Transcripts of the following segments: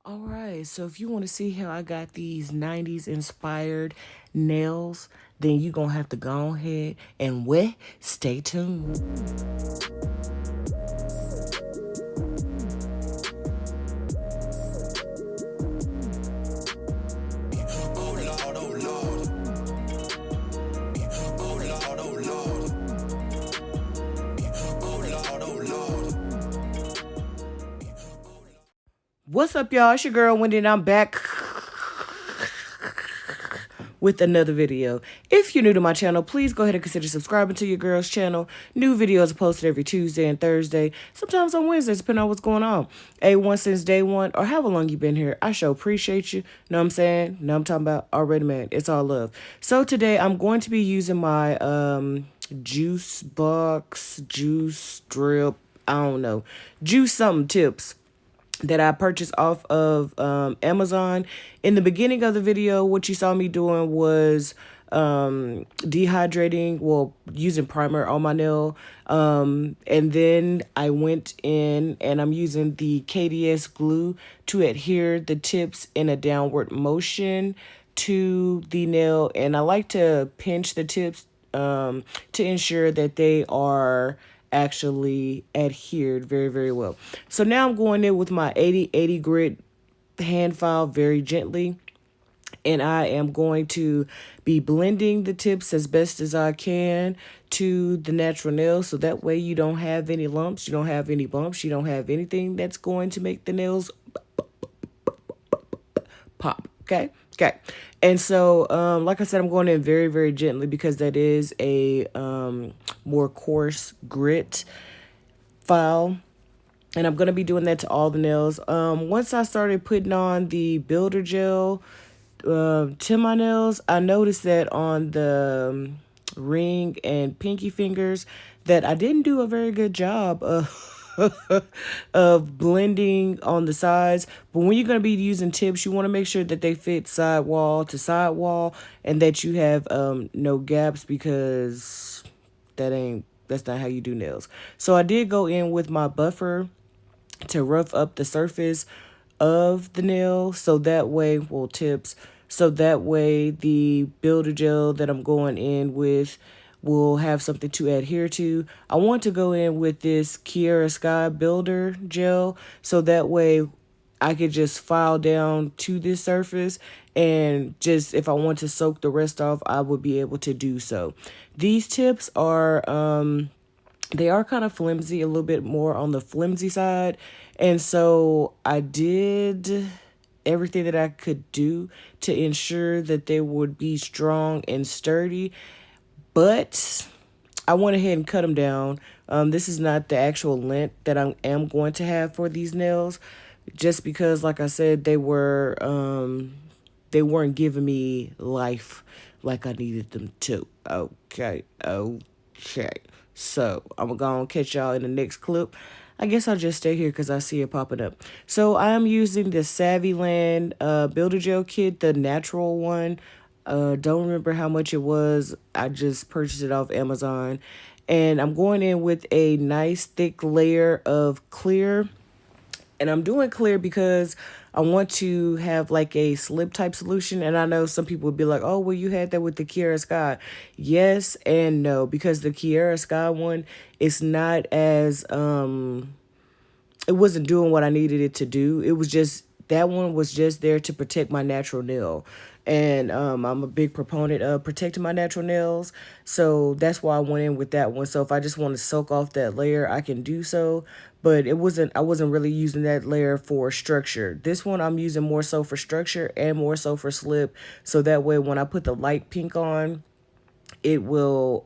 All right, so if you want to see how I got these 90s inspired nails, then you're going to have to go ahead and stay tuned. Oh Lord, oh Lord, oh Lord, oh Lord, oh Lord, oh Lord. What's up, y'all? It's your girl Wendy, and I'm back with another video. If you're new to my channel, please go ahead and consider subscribing to your girl's channel. New videos are posted every Tuesday and Thursday, sometimes on Wednesdays, depending on what's going on. A1 since day one, or however long you've been here. I sure appreciate you. Know what I'm saying? Know what I'm talking about? Already, man. It's all love. So today, I'm going to be using my juice box, juice drip, I don't know, juice something tips that I purchased off of Amazon. In the beginning of the video, what you saw me doing was dehydrating, well, using primer on my nail. And then I went in and I'm using the KDS glue to adhere the tips in a downward motion to the nail. And I like to pinch the tips to ensure that they are actually adhered very, very well. So now I'm going in with my 80/80 grit hand file very gently. And I am going to be blending the tips as best as I can to the natural nails. So that way you don't have any lumps, you don't have any bumps, you don't have anything that's going to make the nails pop. Okay. Okay. And so, like I said, I'm going in very, very gently because that is a more coarse grit file. And I'm going to be doing that to all the nails. Once I started putting on the builder gel to my nails, I noticed that on the ring and pinky fingers that I didn't do a very good job of of blending on the sides. But when you're going to be using tips, you want to make sure that they fit side wall to side wall and that you have no gaps, because that's not how you do nails. So I did go in with my buffer to rough up the surface of the nail, so that way, well, tips, so that way the builder gel that I'm going in with will have something to adhere to. I want to go in with this Kiara Sky builder gel, so that way I could just file down to this surface, and just if I want to soak the rest off, I would be able to do so. These tips are they are kind of flimsy, a little bit more on the flimsy side. And so I did everything that I could do to ensure that they would be strong and sturdy. But I went ahead and cut them down. This is not the actual length that I am going to have for these nails, just because, like I said, they weren't giving me life like I needed them to. Okay, okay. So I'm gonna catch y'all in the next clip. I guess I'll just stay here because I see it popping up. So I am using the Savvyland Builder Gel Kit, the natural one. Don't remember how much it was. I just purchased it off Amazon. And I'm going in with a nice thick layer of clear. And I'm doing clear because I want to have like a slip type solution. And I know some people would be like, oh, well, you had that with the Kiara Sky. Yes and no, because the Kiara Sky one is not as, it wasn't doing what I needed it to do. It was just, that one was just there to protect my natural nail. And I'm a big proponent of protecting my natural nails. So that's why I went in with that one. So if I just want to soak off that layer, I can do so. But I wasn't really using that layer for structure. This one I'm using more so for structure and more so for slip. So that way when I put the light pink on, it will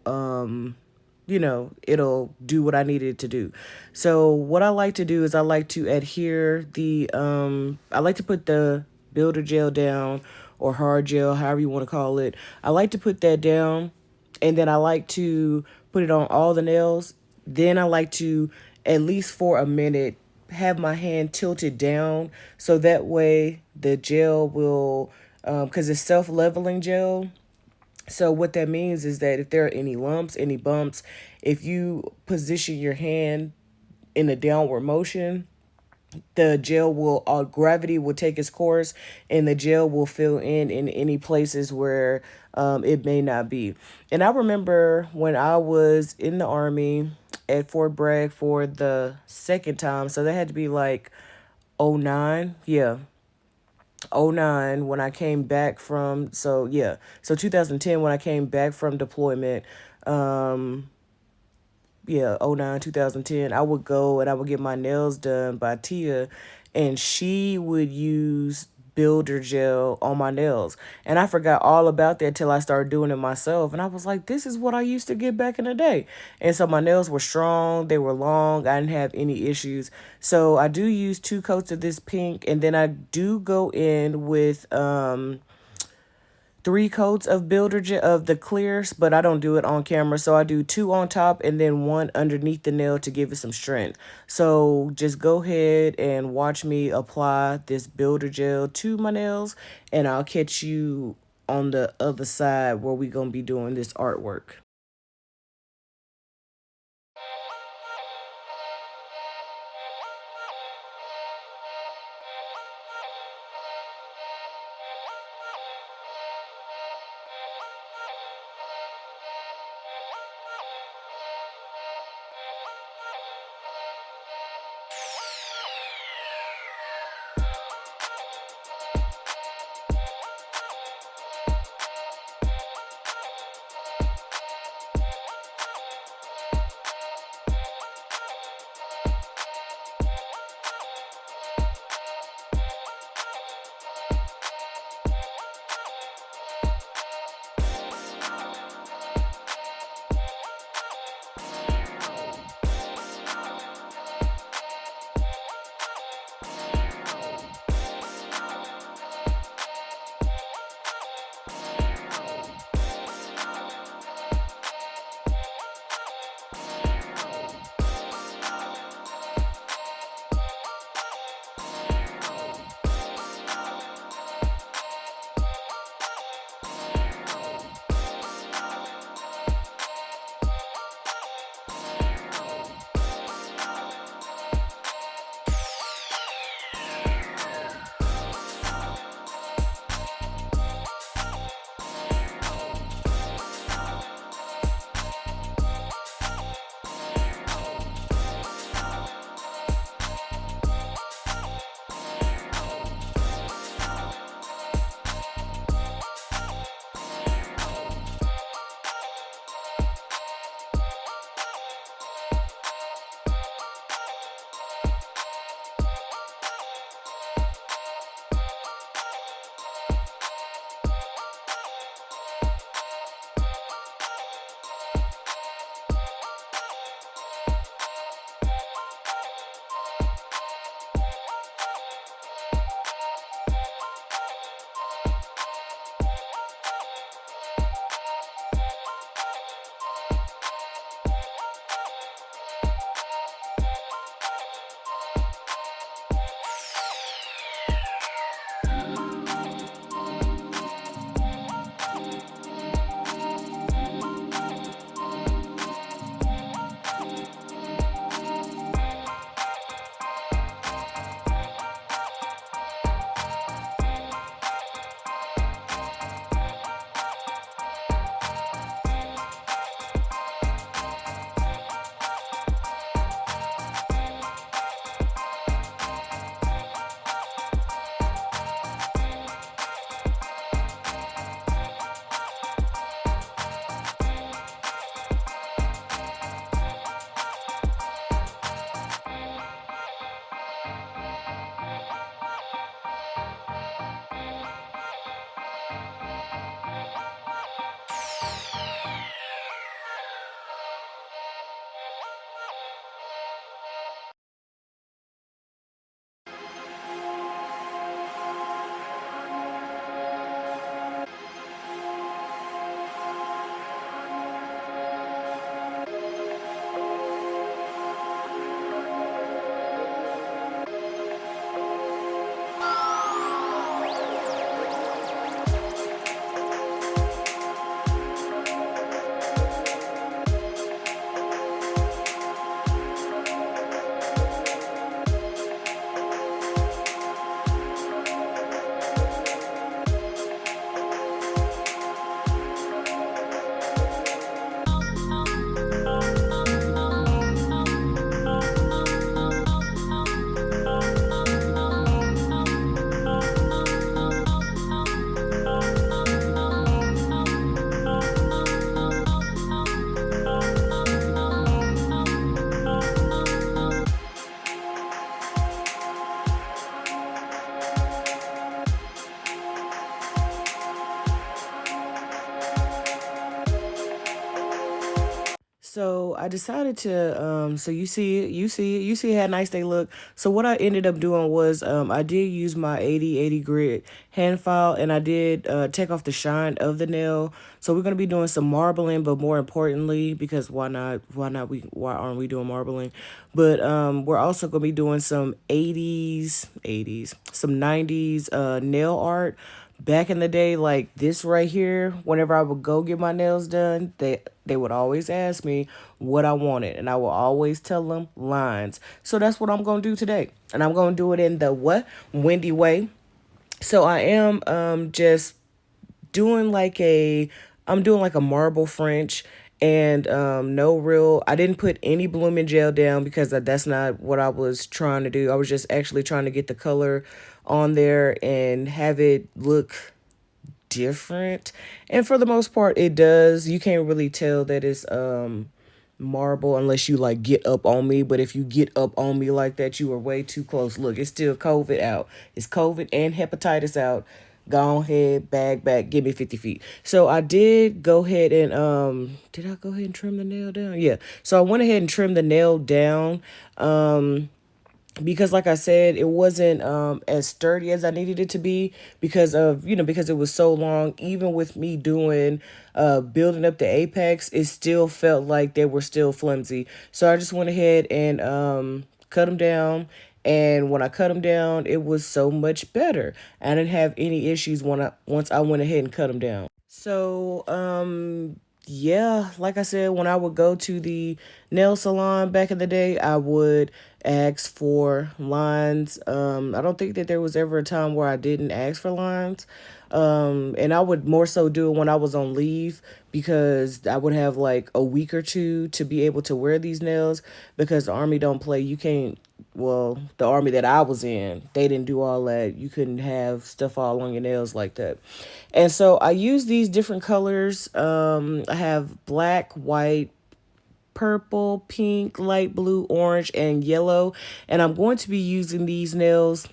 it'll do what I needed it to do. So what I like to do is I like to adhere the I like to put the builder gel down, or hard gel, however you want to call it. I like to put that down, and then I like to put it on all the nails. Then I like to, at least for a minute, have my hand tilted down, so that way the gel will, because it's self-leveling gel. So what that means is that if there are any lumps, any bumps, if you position your hand in a downward motion, the gel will gravity will take its course, and the gel will fill in any places where it may not be. And I remember when I was in the army at Fort Bragg for the second time, so that had to be like '09, yeah, '09 when I came back from, so yeah, so 2010 when I came back from deployment. Yeah, '09, 2010, I would go and I would get my nails done by Tia, and she would use builder gel on my nails. And I forgot all about that till I started doing it myself. And I was like, this is what I used to get back in the day. And so my nails were strong, they were long, I didn't have any issues. So I do use 2 coats of this pink, and then I do go in with 3 coats of builder gel of the clears, but I don't do it on camera. So I do 2 on top and then 1 underneath the nail to give it some strength. So just go ahead and watch me apply this builder gel to my nails, and I'll catch you on the other side where we gonna be doing this artwork. So I decided to so you see how nice they look. So what I ended up doing was I did use my 80/80 grit hand file, and I did take off the shine of the nail. So we're gonna be doing some marbling, but more importantly, because why aren't we doing marbling? But we're also gonna be doing some 80s, some 90s nail art. Back in the day, like this right here, whenever I would go get my nails done, they would always ask me what I wanted, and I will always tell them lines. So that's what I'm gonna do today, and I'm gonna do it in the what windy way. So I am just doing like a I'm doing like a marble French, and no real I didn't put any blooming gel down because that's not what I was trying to do. I was just actually trying to get the color on there and have it look different. And for the most part it does. You can't really tell that it's marble unless you like get up on me, but if you get up on me like that, you are way too close. Look, it's still COVID out. It's COVID and hepatitis out. Go ahead, bag back, give me 50 feet. So I did go ahead and did I go ahead and trim the nail down? Yeah. So I went ahead and trimmed the nail down. Because like I said, it wasn't as sturdy as I needed it to be because of, because it was so long. Even with me doing building up the apex, it still felt like they were still flimsy. So I just went ahead and cut them down. And when I cut them down, it was so much better. I didn't have any issues once I went ahead and cut them down. So, yeah, like I said, when I would go to the nail salon back in the day, I would ask for lines. I don't think that there was ever a time where I didn't ask for lines. And I would more so do it when I was on leave because I would have like a week or two to be able to wear these nails because the army don't play. You can't, well, the army that I was in, they didn't do all that. You couldn't have stuff all on your nails like that. And so I use these different colors. I have black, white, purple, pink, light blue, orange, and yellow. And I'm going to be using these nails,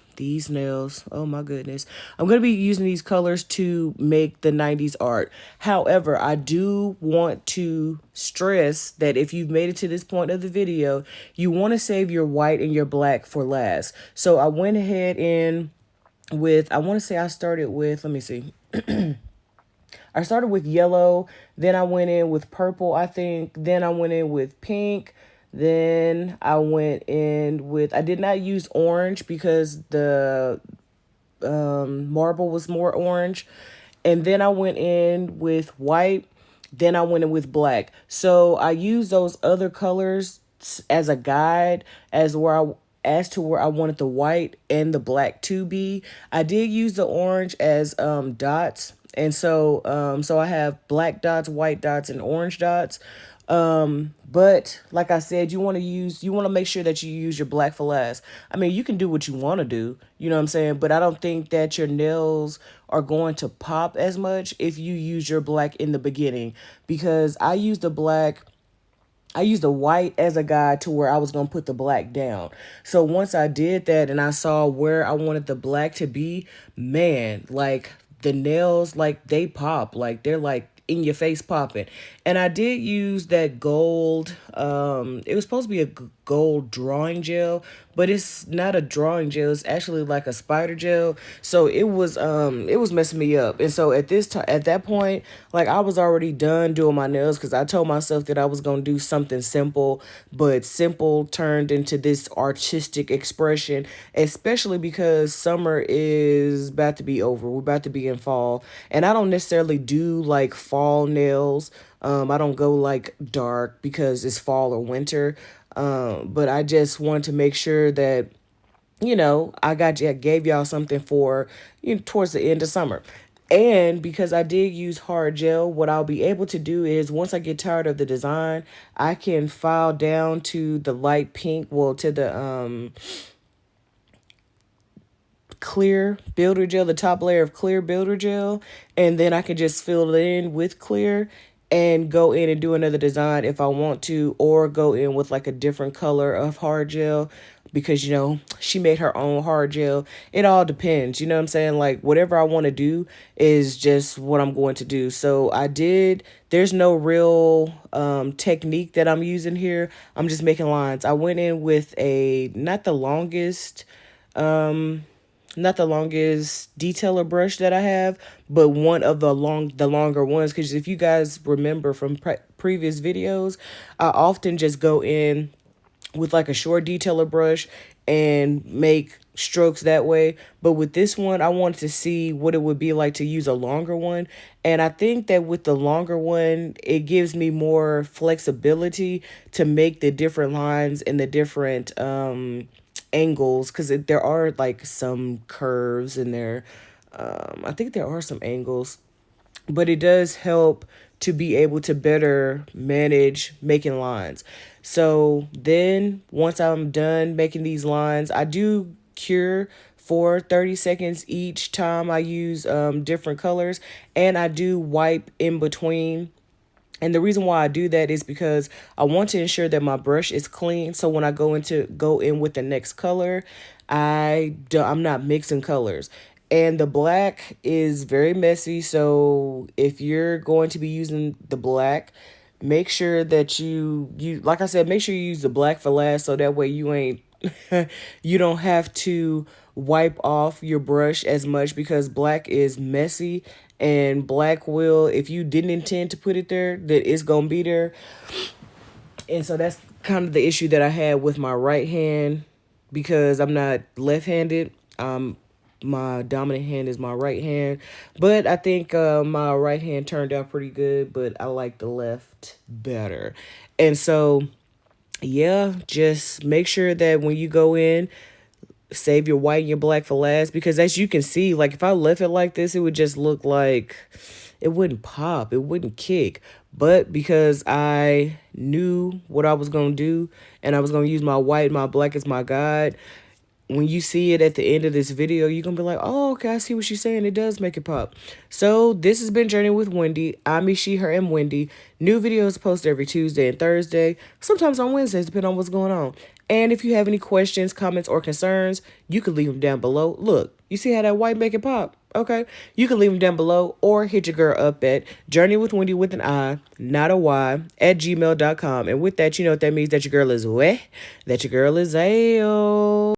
oh my goodness. I'm going to be using these colors to make the 90s art. However, I do want to stress that if you've made it to this point of the video, you want to save your white and your black for last. So I went ahead and I want to say I started with, let me see. I started with yellow, then I went in with purple, I think. Then I went in with pink. Then I went in with, I did not use orange because the marble was more orange. And then I went in with white. Then I went in with black. So I used those other colors as a guide as to where I wanted the white and the black to be. I did use the orange as dots. And so I have black dots, white dots, and orange dots. But like I said, you want to make sure that you use your black for last. I mean, you can do what you want to do, you know what I'm saying? But I don't think that your nails are going to pop as much if you use your black in the beginning, because I used the white as a guide to where I was going to put the black down. So once I did that and I saw where I wanted the black to be, man, like the nails, like they pop, like they're like in your face popping. And I did use that gold, it was supposed to be a gold drawing gel, but it's not a drawing gel, it's actually like a spider gel. So it was messing me up. And so at that point, like I was already done doing my nails because I told myself that I was going to do something simple, but simple turned into this artistic expression, especially because summer is about to be over. We're about to be in fall, and I don't necessarily do like fall nails. I don't go like dark because it's fall or winter. But I just wanted to make sure that, I gave y'all something for, towards the end of summer. And because I did use hard gel, what I'll be able to do is once I get tired of the design, I can file down to the light pink, well, to the clear builder gel, the top layer of clear builder gel, and then I can just fill it in with clear and go in and do another design if I want to, or go in with like a different color of hard gel. because she made her own hard gel. It all depends, you know what I'm saying? Like whatever I want to do is just what I'm going to do. So I did, there's no real technique that I'm using here. I'm just making lines. I went in with a not the longest detailer brush that I have, but one of the longer ones. Because if you guys remember from previous videos, I often just go in with like a short detailer brush and make strokes that way. But with this one, I wanted to see what it would be like to use a longer one. And I think that with the longer one, it gives me more flexibility to make the different lines and the different angles, because there are like some curves in there. I think there are some angles, but it does help to be able to better manage making lines. So then once I'm done making these lines, I do cure for 30 seconds each time I use different colors, and I do wipe in between. And the reason why I do that is because I want to ensure that my brush is clean. So when I go in with the next color, I'm not mixing colors. And the black is very messy. So if you're going to be using the black, make sure that you like I said, make sure you use the black for last, so that way you ain't you don't have to wipe off your brush as much, because black is messy, and black will, if you didn't intend to put it there, that it's gonna be there. And so that's kind of the issue that I had with my right hand, because I'm not left-handed. My dominant hand is my right hand, but I think my right hand turned out pretty good, but I like the left better. And so yeah, just make sure that when you go in, save your white and your black for last, because as you can see, like if I left it like this, it would just look like it wouldn't pop, it wouldn't kick. But because I knew what I was going to do, and I was going to use my white and my black as my guide, when you see it at the end of this video, you're going to be like, oh, okay, I see what she's saying. It does make it pop. So this has been Journey with Wendy. I'm me, she, her, and Wendy. New videos posted every Tuesday and Thursday, sometimes on Wednesdays, depending on what's going on. And if you have any questions, comments, or concerns, you can leave them down below. Look, you see how that white make it pop? Okay, you can leave them down below, or hit your girl up at Journey with Wendy with an I, not a Y, at gmail.com. And with that, you know what that means, that your girl is weh, that your girl is ayo.